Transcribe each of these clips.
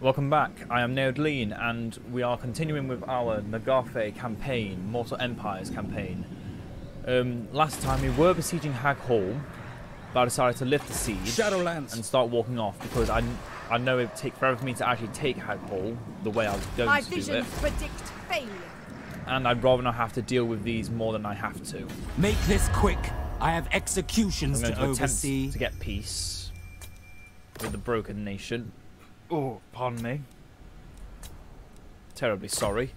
Welcome back, I am Nagarythe, and we are continuing with our Nagarythe campaign, Mortal Empires campaign. Last time we were besieging Hag Hall, but I decided to lift the siege Shadowlands and start walking off because I know it would take forever for me to actually take Hag Hall the way I was going My to do it. visions predict failure. And I'd rather not have to deal with these more than I have to. Make this quick. I have executions I'm to going to oversee. attempt to get peace with the broken nation. Oh, pardon me. Terribly sorry.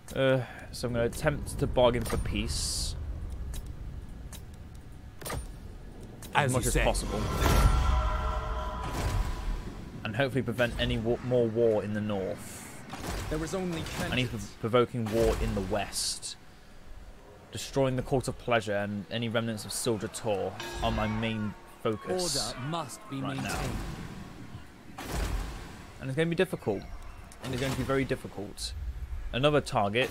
So I'm going to attempt to bargain for peace as much as possible, and hopefully prevent any more war in the north. There was only Any provoking war in the west. Destroying the Court of Pleasure and any remnants of Silja Tor are my main focus. Order must be right maintained. Now. And it's going to be difficult. And it's going to be very difficult. Another target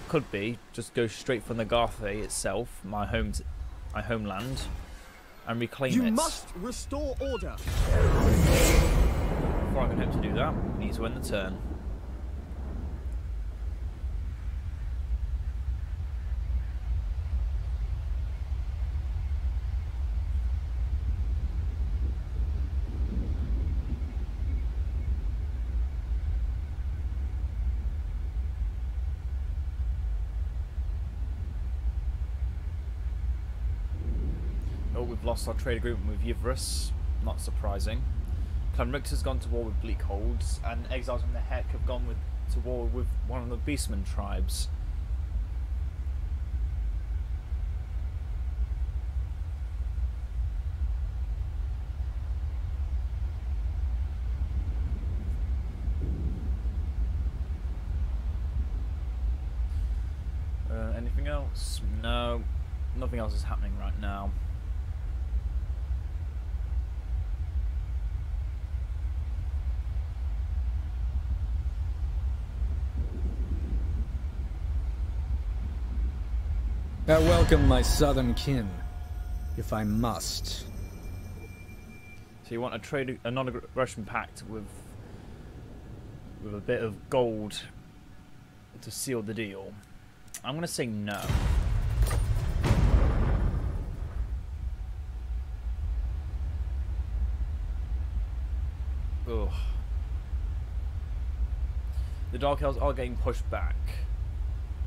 could be just go straight for Nagarythe itself, my homeland, and reclaim it. You must restore order. Before I can hope to do that, we need to end the turn. We've lost our trade agreement with Yvrus, not surprising. Clanric has gone to war with Bleakholds, and Exiles from the Heck have gone to war with one of the Beastman tribes. Anything else? No, nothing else is happening right now. I welcome my southern kin, if I must. So you want a non-aggression pact with a bit of gold to seal the deal? I'm gonna say no. Ugh. The Dark Elves are getting pushed back.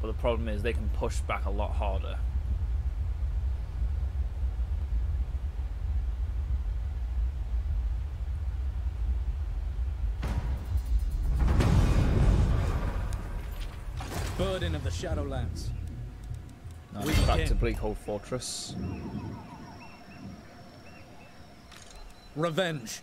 But the problem is they can push back a lot harder. Burden of the Shadowlands. Now back to Bleakhold Fortress. Revenge.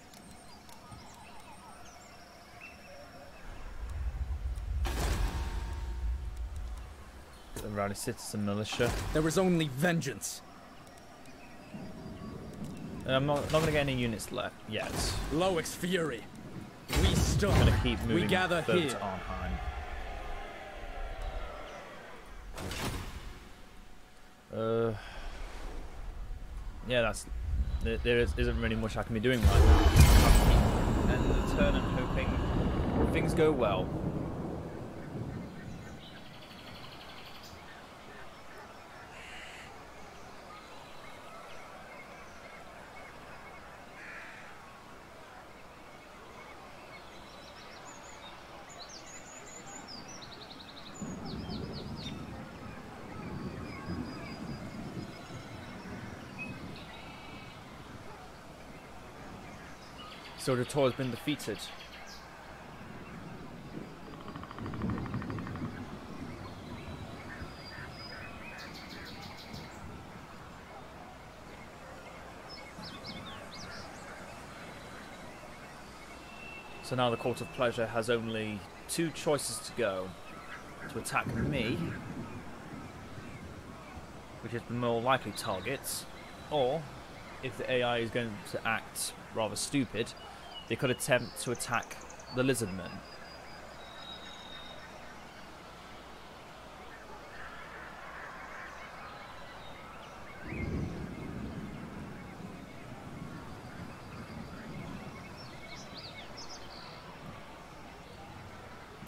The Rowdy Citizen Militia. There was only vengeance. I'm not going to get any units left yet. Loic's fury. We stood. I'm going to keep moving we gather further here. to Arnheim. Yeah, there isn't really much I can be doing right now. End of the turn and hoping things go well. Silja Tor has been defeated. So now the Court of Pleasure has only two choices to go. To attack me, which is the more likely target, or if the AI is going to act rather stupid, they could attempt to attack the Lizardmen.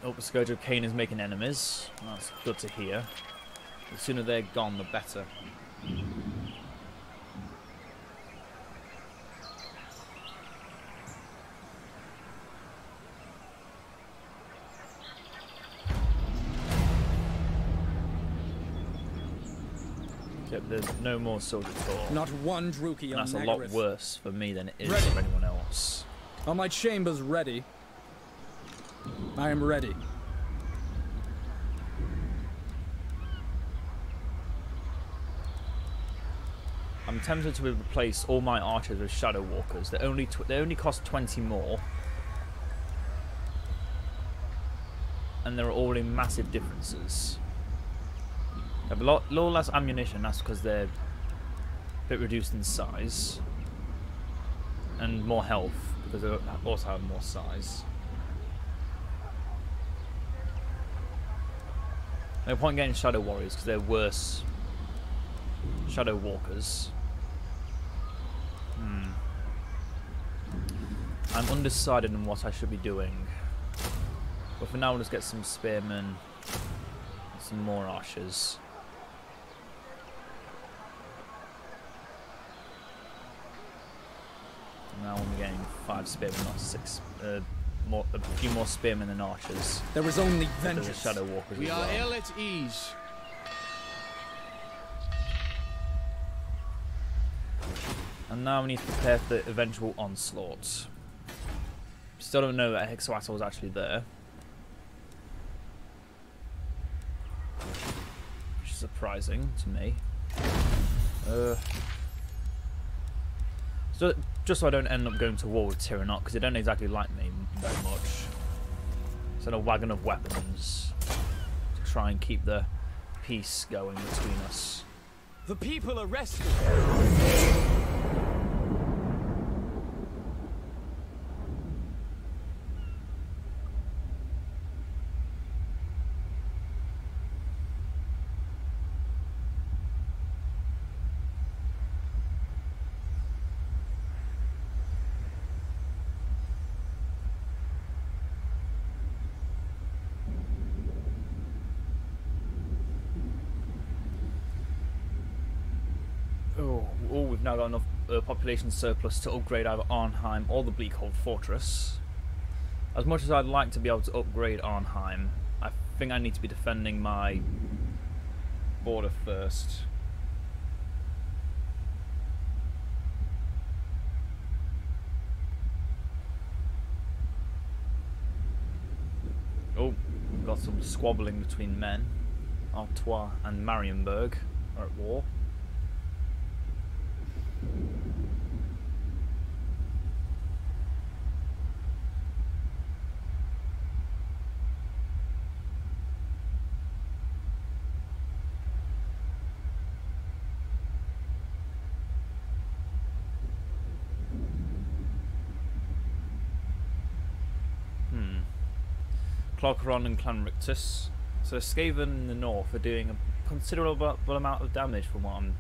Oh, the Scourge of Khaine is making enemies. That's good to hear. The sooner they're gone, the better. Except there's no more soldier talk. Not one Druki on That's a Nagarythe. lot worse for me than it is Ready. for anyone else. Are my chambers ready? I am ready. I'm tempted to replace all my archers with Shadow Walkers. They only cost 20 more, and there are already massive differences. They have a lot less ammunition. That's because they're a bit reduced in size, and more health because they also have more size. No point getting Shadow Warriors because they're worse Shadow Walkers. I'm undecided on what I should be doing. But for now, we'll just get some spearmen, some more archers. Now I'm getting 5 spearmen, not 6. A few more spearmen than archers. There is only There's vengeance. Shadow Walkers We as are well. ill at ease. And now we need to prepare for the eventual onslaught. Still don't know that Hexawatl was actually there. Which is surprising to me. So, just so I don't end up going to war with Tyrannot, because they don't exactly like me very much. Send a wagon of weapons to try and keep the peace going between us. The people are resting. We've now got enough population surplus to upgrade either Arnheim or the Bleakhold Fortress. As much as I'd like to be able to upgrade Arnheim, I think I need to be defending my border first. Oh, we've got some squabbling between men. Artois and Marienburg are at war. Clogron and Clanrictus. So Skaven in the north are doing a considerable amount of damage from what I'm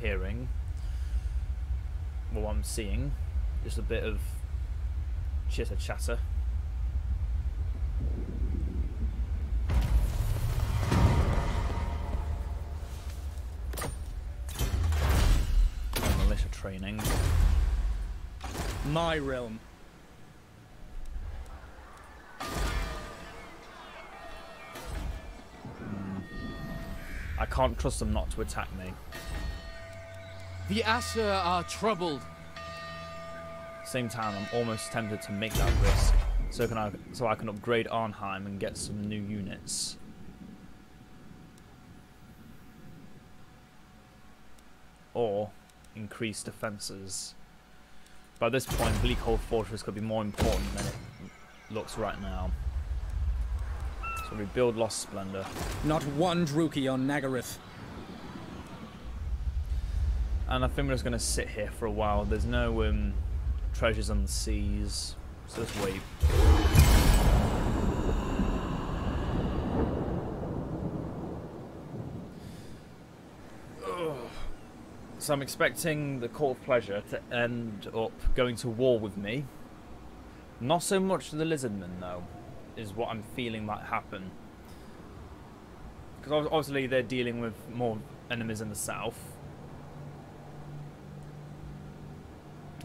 hearing. Well, what I'm seeing. Just a bit of chitter chatter. Militia training. My realm. I can't trust them not to attack me. The Aesir are troubled. Same time, I'm almost tempted to make that risk, so I can upgrade Arnheim and get some new units. Or increase defences. By this point, Bleakhold Fortress could be more important than it looks right now. So rebuild Lost Splendor. Not one Druki on Nagarythe. And I think we're just going to sit here for a while. There's no treasures on the seas, so just wait. So I'm expecting the Court of Pleasure to end up going to war with me. Not so much the Lizardmen, though. is what I'm feeling might happen. Because obviously they're dealing with more enemies in the south.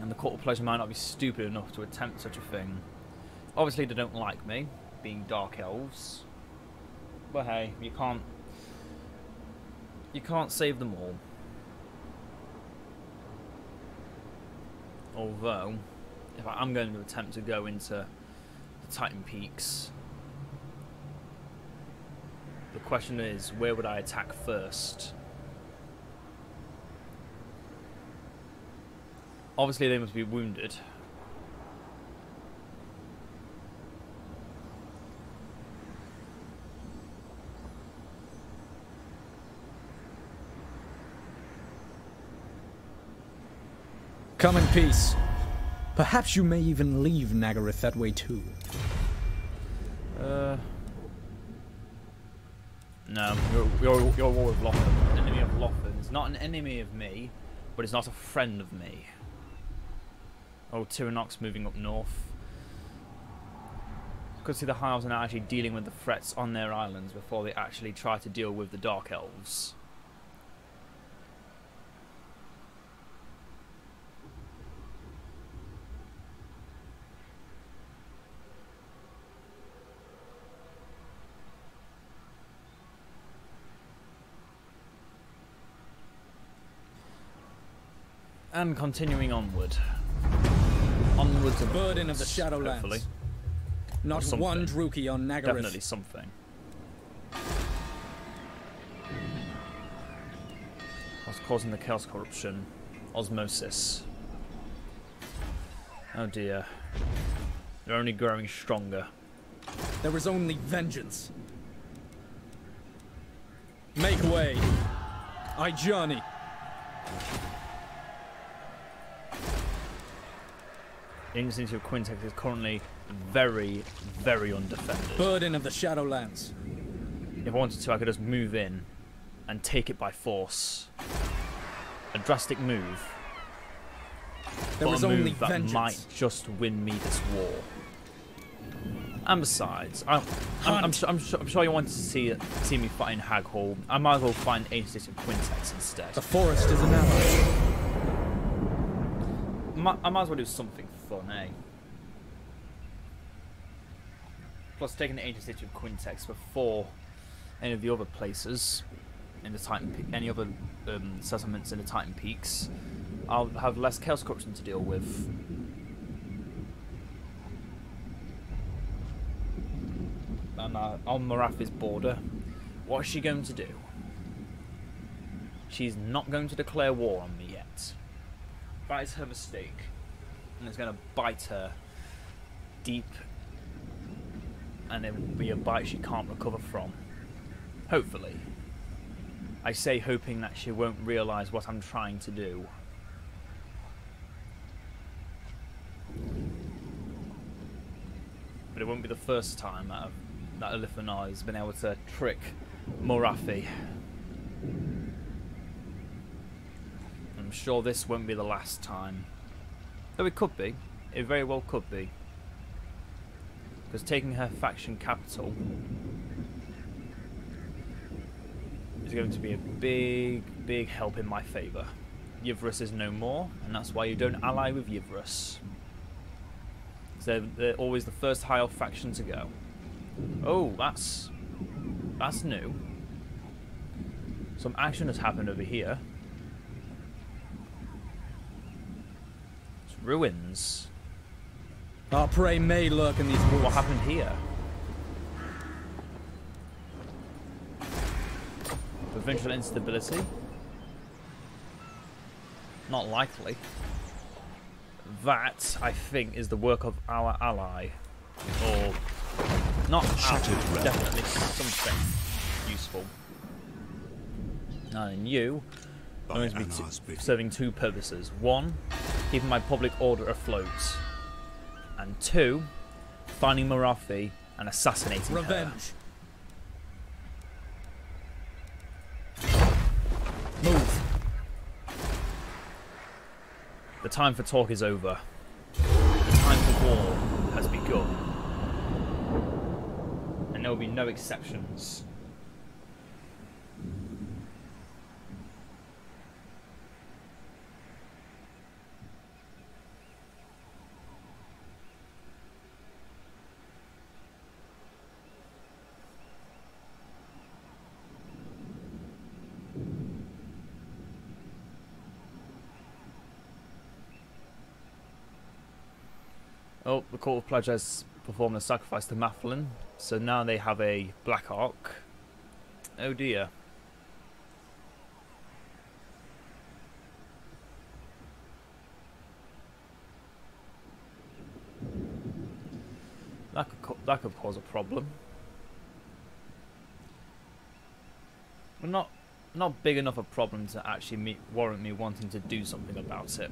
And the Court of Pleasure might not be stupid enough to attempt such a thing. Obviously they don't like me, being Dark Elves. But hey, you can't save them all. Although, if I'm going to attempt to go into the Titan Peaks, the question is, where would I attack first? Obviously they must be wounded. Come in peace. Perhaps you may even leave Nagarythe that way too. No, you're war with Lothan. An enemy of Lothan is not an enemy of me, but it's not a friend of me. Oh, Tyranox moving up north. Could see the High Elves are now actually dealing with the threats on their islands before they actually try to deal with the Dark Elves. And continuing onward. Onwards and Burden of the hopefully. Shadowlands. Not one Druki on Nagarythe. Definitely something. What's causing the chaos corruption? Osmosis. Oh dear. They're only growing stronger. There is only vengeance. Make way. I journey. The Institute of Quintex is currently very, very undefended. Burden of the Shadowlands. If I wanted to, I could just move in and take it by force. A drastic move. There But is a only move that vengeance. might just win me this war. And besides, I'm sure you want to see me fighting Hag Hall. I might as well find Institute of Quintex instead. The forest is an ally. I might as well do something fun, eh? Plus, taking the ancient city of Quintex before any of the other places in the Titan, any other settlements in the Titan Peaks, I'll have less chaos corruption to deal with. And on Morathi's border, what is she going to do? She's not going to declare war on me yet. That is her mistake, and it's going to bite her deep, and it will be a bite she can't recover from. Hopefully. I say hoping that she won't realise what I'm trying to do. But it won't be the first time that Elithonai has been able to trick Morathi. I'm sure this won't be the last time. Though it could be. It very well could be. Because taking her faction capital is going to be a big, big help in my favour. Yivris is no more, and that's why you don't ally with Yivris. So they're always the first High Elf faction to go. Oh, that's new. Some action has happened over here. Ruins. Our prey may lurk in these woods. What happened here? Provincial instability? Not likely. That, I think, is the work of our ally. Or not ally, definitely something useful. And you are going to be serving two purposes. One, keeping my public order afloat. And two, finding Morathi and assassinating Revenge. her. Move. The time for talk is over. The time for war has begun. there will be no exceptions. Oh, the Court of Pledge has performed a sacrifice to Mathlin, so now they have a Black Ark. Oh dear. That could cause a problem. But not big enough a problem to actually warrant me wanting to do something about it.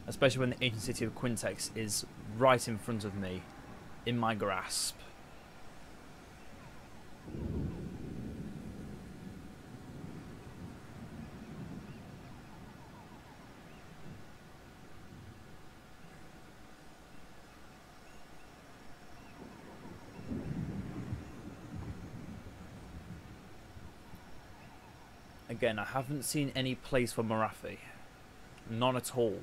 Especially when the ancient city of Quintex is right in front of me, in my grasp. Again, I haven't seen any place for Nagarythe. None at all.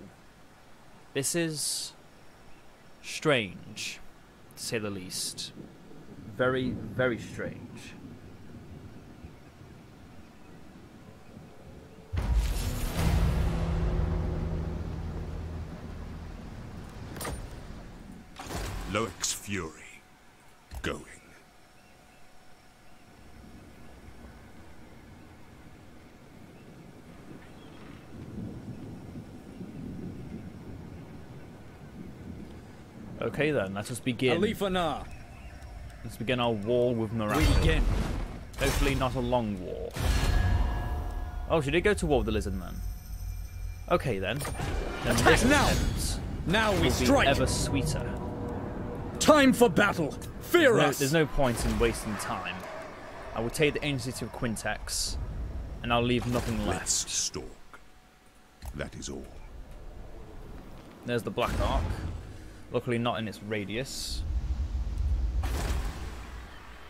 This is strange, to say the least. Very, very strange. Loic's fury. Going. Okay then, let us begin. Alifanar. Let's begin our war with Nagarythe. We begin. Hopefully not a long war. Oh, she did go to war with the lizard man. Okay then. Attack now! Now we strike! Ever sweeter. Time for battle! Fear us! There's no point in wasting time. I will take the ancient city of Quintex, and I'll leave nothing left. Let's stalk. That is all. There's the Black Ark. Luckily not in its radius.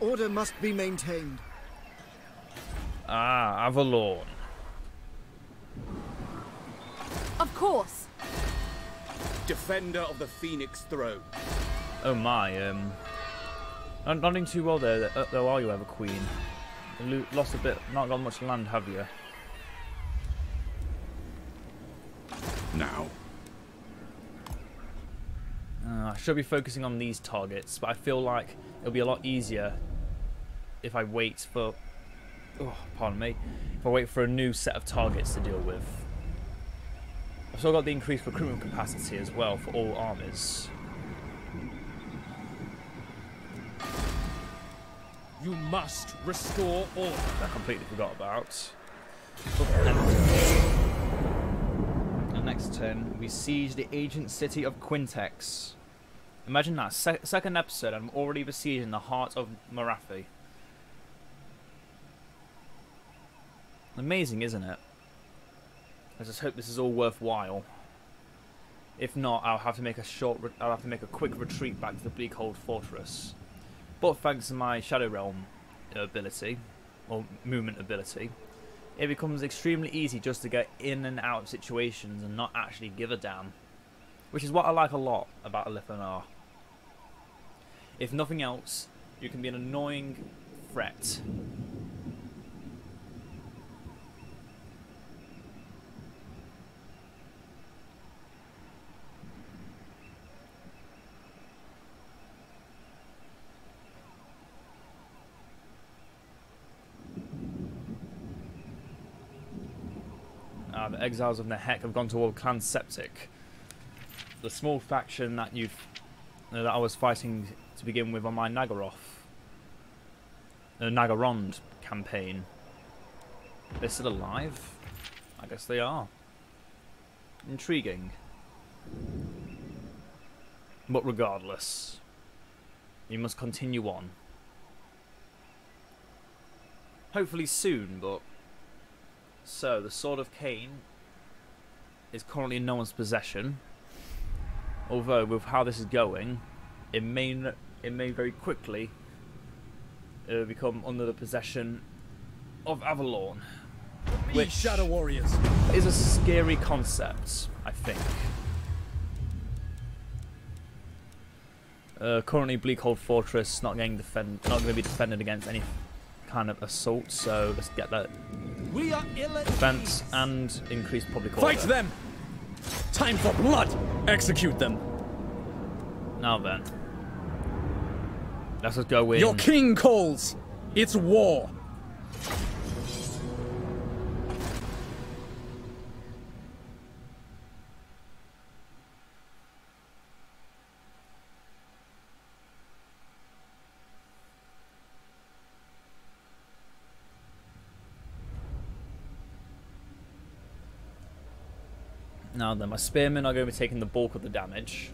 Order must be maintained. Ah, Avalon. Of course. Defender of the Phoenix Throne. Oh my, not doing too well there, though, are you, Ever Queen? You lost a bit, not got much land, have you? Now. I should be focusing on these targets, but I feel like it'll be a lot easier if I wait for... Oh, pardon me. If I wait for a new set of targets to deal with. I've still got the increased recruitment capacity as well for all armies. You must restore order. I completely forgot about. And next turn, we siege the ancient city of Quintex. Imagine that, second episode, I'm already besieging the heart of Nagarythe. Amazing, isn't it? I just hope this is all worthwhile. If not, I'll have to make a quick retreat back to the Bleakhold Fortress. But thanks to my Shadow Realm ability, or movement ability, it becomes extremely easy just to get in and out of situations and not actually give a damn. Which is what I like a lot about Alifanar. If nothing else, you can be an annoying threat. The Exiles of Nehek have gone toward Clan Septic. The small faction that that I was fighting to begin with on my Nagarythe, Nagarond campaign. They're still alive? I guess they are. Intriguing. But regardless, you must continue on. Hopefully soon, but... So, the Sword of Khaine is currently in no one's possession. Although, with how this is going, it may very quickly become under the possession of Avalon, which Shadow Warriors. is a scary concept, I think. Currently, Bleakhold Fortress not going to be defended against any kind of assault, so let's get that We are ill at defense ease. and increase public order. Fight them! Time for blood! Execute them! Now then, let's just go in. Your king calls! It's war! Now then, my spearmen are going to be taking the bulk of the damage.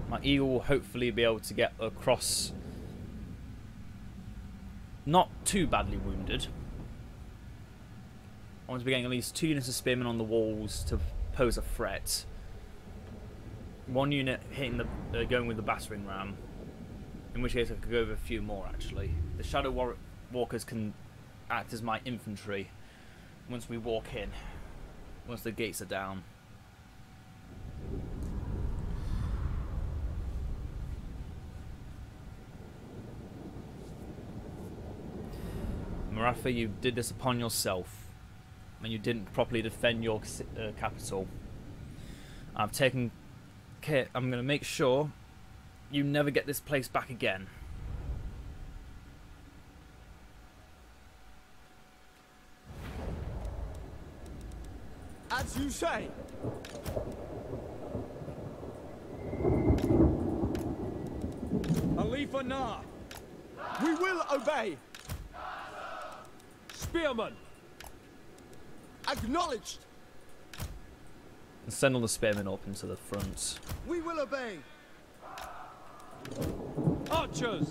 My eagle will hopefully be able to get across, not too badly wounded. I want to be getting at least 2 units of spearmen on the walls to pose a threat. 1 unit hitting the going with the battering ram, in which case I could go with a few more actually. The shadow walkers can act as my infantry once we walk in, once the gates are down. Nagarythe, you did this upon yourself, and you didn't properly defend your capital. I've taken care. I'm going to make sure you never get this place back again. As you say. Alifa Na! We will obey. Spearman! Acknowledged. And send all the spearmen up into the front. We will obey. Archers!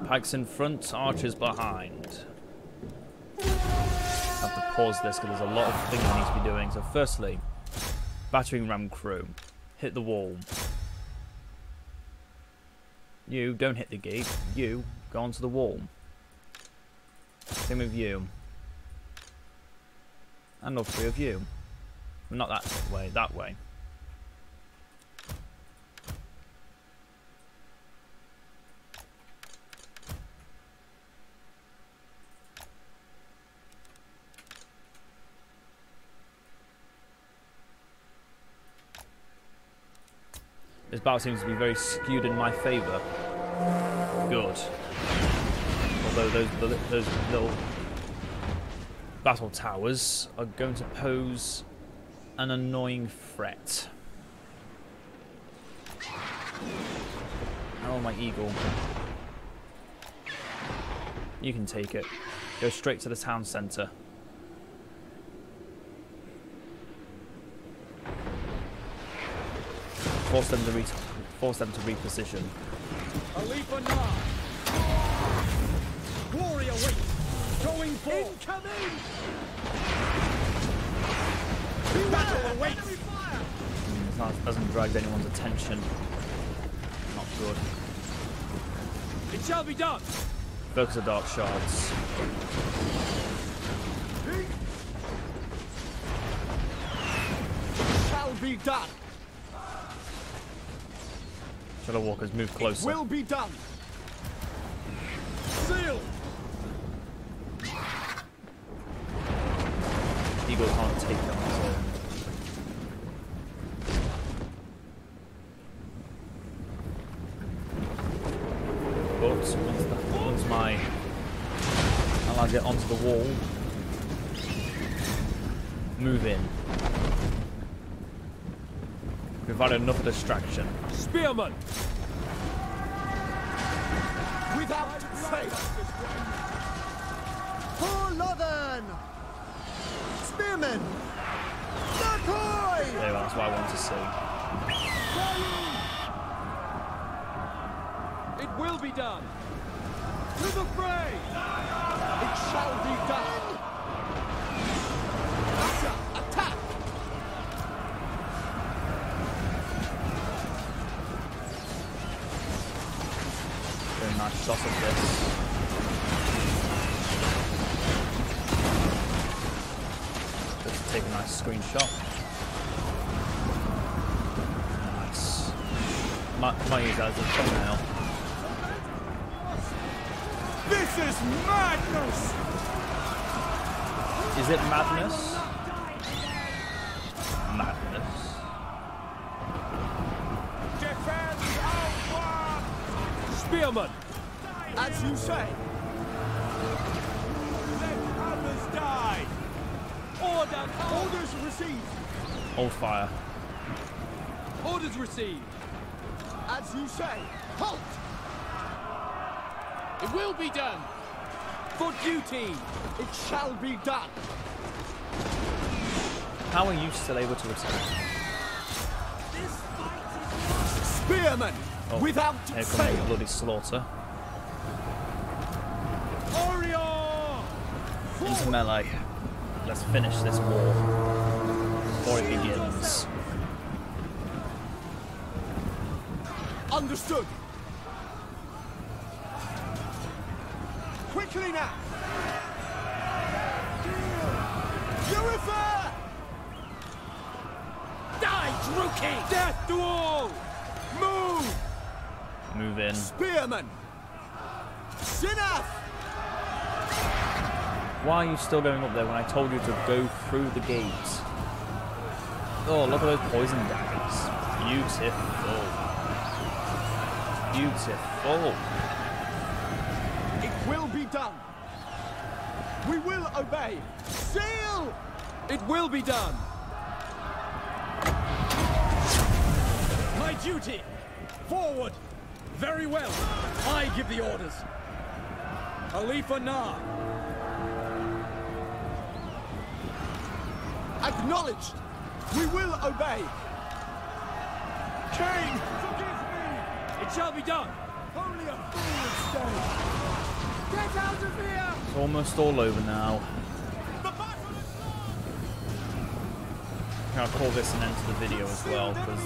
Pikes in front, archers behind. I have to pause this because there's a lot of things I need to be doing. So firstly, battering ram crew, hit the wall. You don't hit the gate. You go onto the wall. Same with you. And all 3 of you. Not that way, that way. This battle seems to be very skewed in my favour. Good. Although those little battle towers are going to pose an annoying threat. Oh, my eagle. You can take it. Go straight to the town centre. Force them to reposition. Alifa Na! Warrior wait! Going forth! Incoming. Battle awaits! That hasn't dragged anyone's attention. Not good. It shall be done! Focus of dark shards. Shall be done. Shadow walkers move closer. Will be done. Seal! Eagle can't take them on his own. But once my allies get onto the wall, move in. Provide enough distraction. Spearman! Without fail. For Northern. Spearmen. Decoy. There we go, that's what I want to see. It will be done! To the fray! It shall be done. Attack. shot of this. Just take a nice screenshot. Nice. Might use that as a thumbnail. This is madness! Is it madness? Madness. Defend our Spearman! As you say. Let others die. Orders received. Hold fire. Orders received! As you say. Halt! It will be done! For duty! It shall be done. How are you still able to attack? Spearmen! Oh, Without here comes the fail. bloody slaughter. Warrior! Into melee. Let's finish this war before it begins. Understood. Quickly now. Purify! Die, Druki! Death to all! Move! Move in. Spearmen! Enough! Why are you still going up there when I told you to go through the gate? Oh, look at those poison daggers. Beautiful. Beautiful. It will be done. We will obey. Seal! It will be done! My duty! Forward! Very well. I give the orders. Khalifa Nar. Acknowledged. We will obey. Khaine, forgive me. It shall be done. Only a fool would stay. Get out of here! It's almost all over now. The battle is lost! I'll call this an end to the video as well, because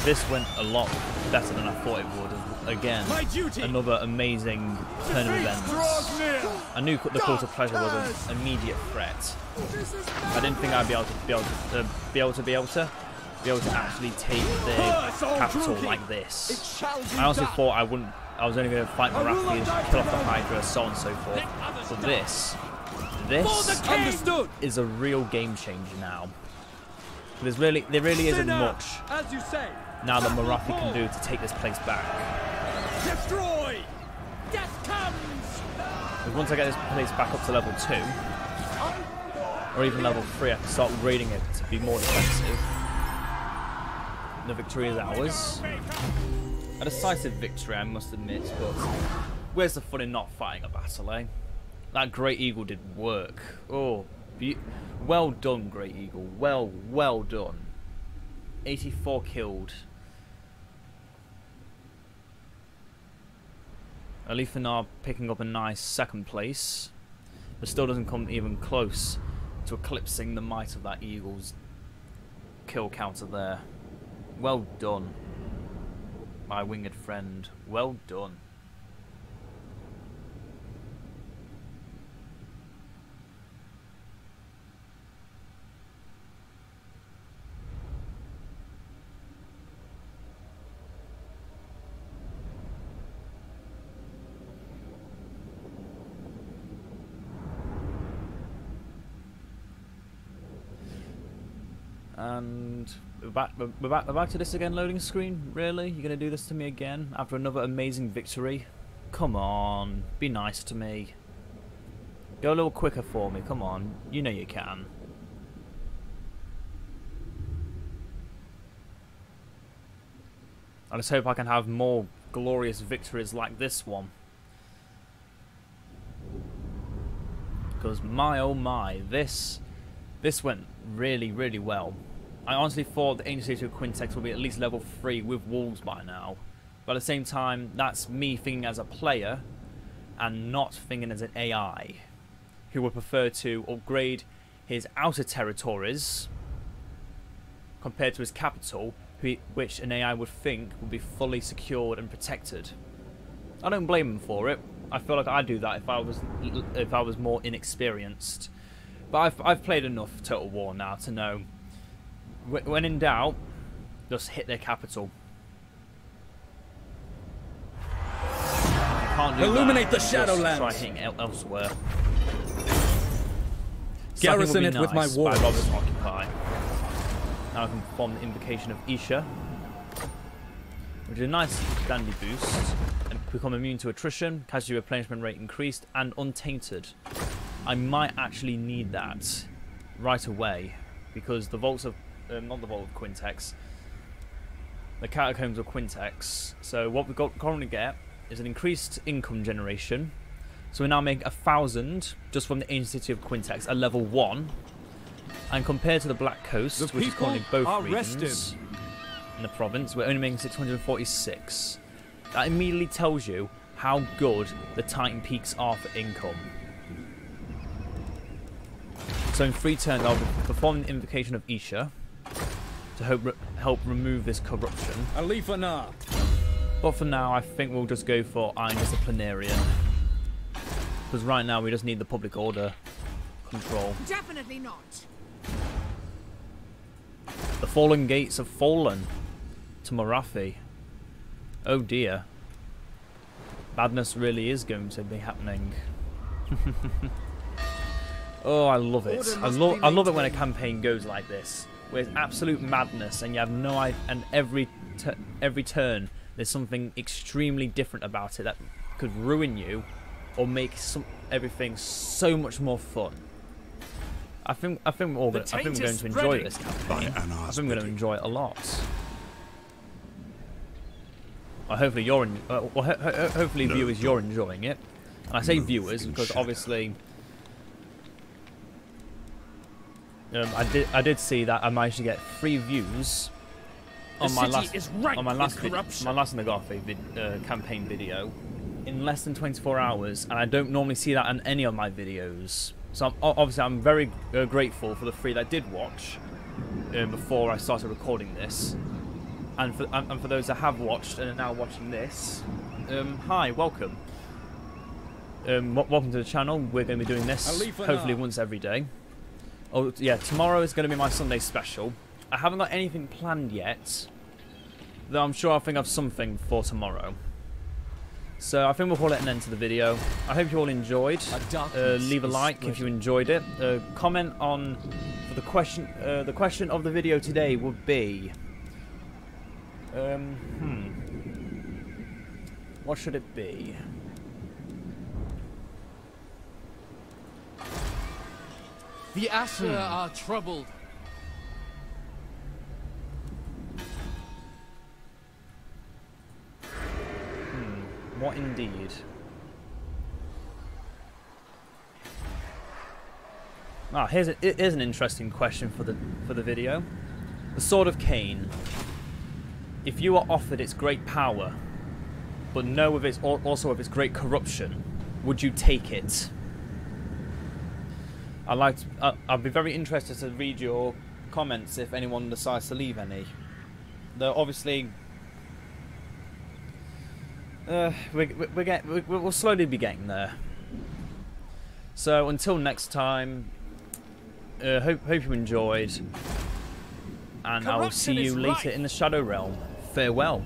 this went a lot better than I thought it would. Again, My duty. another amazing turn of events. Draws near. I knew the Call to Pleasure was an immediate threat. I didn't think I'd be able to actually take the capital like It this. shall be I also done. thought I was only going to fight Nagarythe and kill off the Hydra, so on and so forth. But this Understood. is a real game changer now. There really isn't much As you say. now that Nagarythe can do to take this place back. Destroy. Death comes. Because once I get this place back up to level 2, or even level 3, I can start raiding it to be more defensive. The victory is ours. A decisive victory, I must admit, but where's the fun in not fighting a battle, eh? That Great Eagle did work. Oh, well done, Great Eagle. Well done. 84 killed. Alifanar picking up a nice second place, but still doesn't come even close to eclipsing the might of that Eagle's kill counter there. Well done, my winged friend. Well done. And we're back to this again, loading screen? Really? You're going to do this to me again after another amazing victory? Come on, be nice to me. Go a little quicker for me, come on. You know you can. I just hope I can have more glorious victories like this one. Because my oh my, this went really well. I honestly thought the Ancient City of Quintex would be at least level 3 with wolves by now. But at the same time, that's me thinking as a player and not thinking as an AI who would prefer to upgrade his outer territories compared to his capital which an AI would think would be fully secured and protected. I don't blame them for it. I feel like I'd do that if I was more inexperienced. But I've played enough Total War now to know when in doubt, just hit their capital. Can't do Illuminate that, the just Shadowlands. try hitting elsewhere. Garrison it Nice with my by warriors. Robert's Occupy. Now I can perform the invocation of Isha, which is a nice dandy boost, and become immune to attrition, casualty replenishment rate increased, and untainted. I might actually need that right away, because the vaults of, not the vault of Quintex, the catacombs of Quintex. So what we currently get is an increased income generation. So we now make 1,000 just from the ancient city of Quintex at level 1. And compared to the Black Coast, The which is currently both are regions rested. in the province, we're only making 646. That immediately tells you how good the Titan Peaks are for income. So in 3 turns, I'll be performing the invocation of Isha to help remove this corruption. Alifana. But for now, I think we'll just go for Iron Disciplinarian. Because right now, we just need the public order control. Definitely not. The fallen gates have fallen to Nagarythe. Oh dear. Madness really is going to be happening. Oh, I love it. I love it when a campaign goes like this, where it's absolute madness, and you have no idea, and every turn there's something extremely different about it that could ruin you, or make everything so much more fun. I think we're going to enjoy this campaign. I think we're going to enjoy it a lot. Well, hopefully hopefully viewers, you're enjoying it. And I say viewers because obviously I did see that I managed to get 3 views on my last Nagarythe campaign video in less than 24 hours, and I don't normally see that on any of my videos. So obviously I'm very grateful for the 3 that did watch before I started recording this, and for those that have watched and are now watching this, hi, welcome. Welcome to the channel. We're going to be doing this hopefully once every day. Oh yeah, tomorrow is going to be my Sunday special. I haven't got anything planned yet, though I'm sure I think of something for tomorrow. So I think we'll call it an end to the video. I hope you all enjoyed. Leave a like if you enjoyed it. Comment on for the question. The question of the video today would be, what should it be? The Asher are troubled. What indeed? Here's an interesting question for the video. The Sword of Khaine. If you are offered its great power, but know of its also of its great corruption, would you take it? I'd be very interested to read your comments if anyone decides to leave any. Though obviously, we'll slowly be getting there. So until next time, hope you enjoyed, and I will see you later in the Shadow Realm. Farewell.